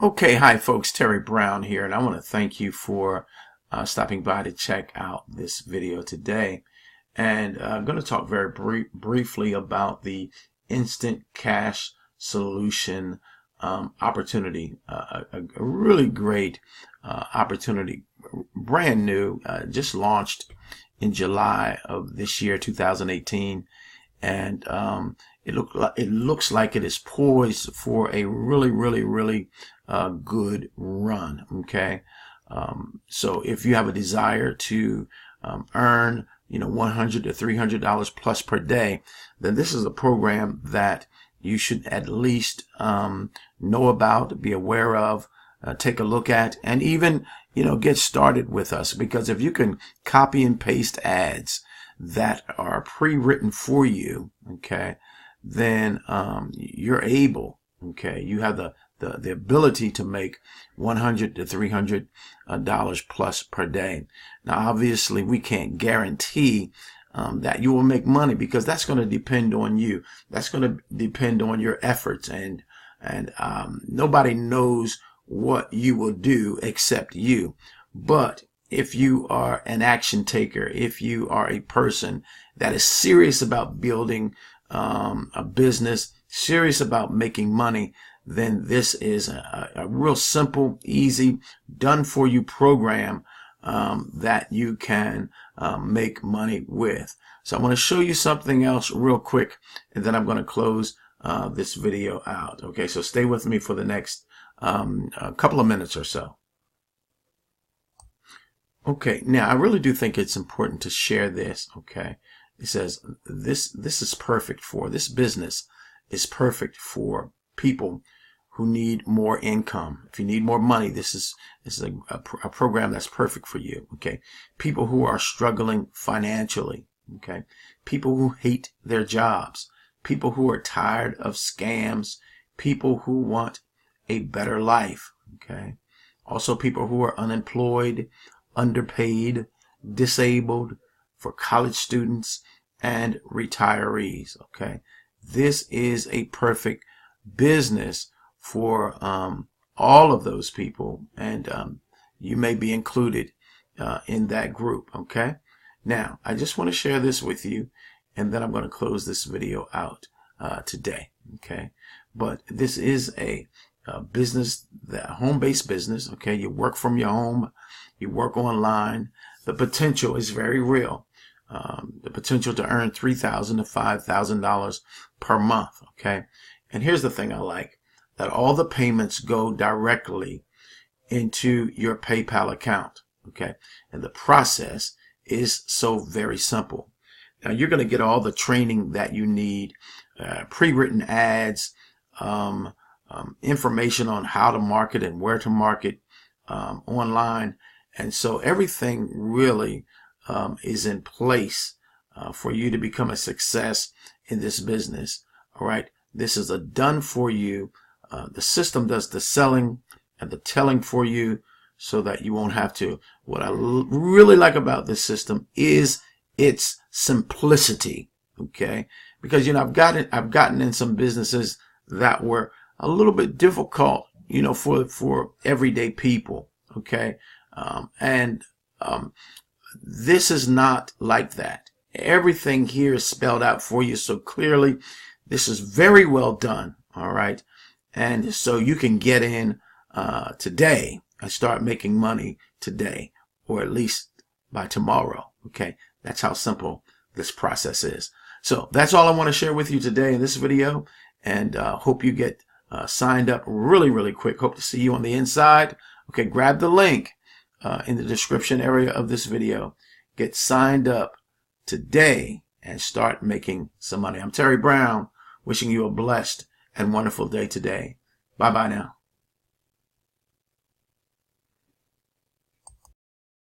Okay, hi folks, Terry Brown here, and I want to thank you for stopping by to check out this video today. And I'm going to talk very briefly about the instant cash solution opportunity, a really great opportunity, brand new, just launched in July of this year, 2018. And it looks like it is poised for a really good run. Okay, so if you have a desire to earn $100 to $300 plus per day, then this is a program that you should at least know about, be aware of, take a look at, and even get started with us. Because if you can copy and paste ads that are pre-written for you, okay, then you're able, okay, you have the ability to make $100 to $300 plus per day. Now, obviously, we can't guarantee that you will make money, because that's going to depend on you. That's going to depend on your efforts, and nobody knows what you will do except you. But if you are an action taker, if you are a person that is serious about building a business, serious about making money, then this is a real simple, easy, done for you program that you can make money with. So I'm going to show you something else real quick, and then I'm going to close this video out. Okay, so stay with me for the next couple of minutes or so. Okay, now I really do think it's important to share this. Okay, it says this is perfect for this business is perfect for people who need more income. If you need more money, this is a program that's perfect for you. Okay, people who are struggling financially. Okay, people who hate their jobs, people who are tired of scams, people who want a better life. Okay, also people who are unemployed, underpaid, disabled, for college students and retirees. Okay, this is a perfect business for all of those people, and you may be included in that group. Okay, now I just want to share this with you, and then I'm going to close this video out today. Okay, but this is a business, the home-based business. Okay, you work from your home, you work online. The potential is very real. The potential to earn $3,000 to $5,000 per month. Okay, and here's the thing I like, that all the payments go directly into your PayPal account. Okay, and the process is so very simple. Now you're going to get all the training that you need, pre-written ads, information on how to market and where to market online. And so everything really is in place for you to become a success in this business. All right. This is a done for you. The system does the selling and the telling for you, so that you won't have to. What I really like about this system is its simplicity. Okay. Because, I've gotten in some businesses that were a little bit difficult, for everyday people. Okay. This is not like that. Everything here is spelled out for you so clearly. This is very well done. All right. And so you can get in today and start making money today, or at least by tomorrow. Okay. That's how simple this process is. So that's all I want to share with you today in this video, and hope you get signed up really quick. Hope to see you on the inside. Okay. Grab the link in the description area of this video. Get signed up today and start making some money. I'm Terry Brown, wishing you a blessed and wonderful day today. Bye-bye now.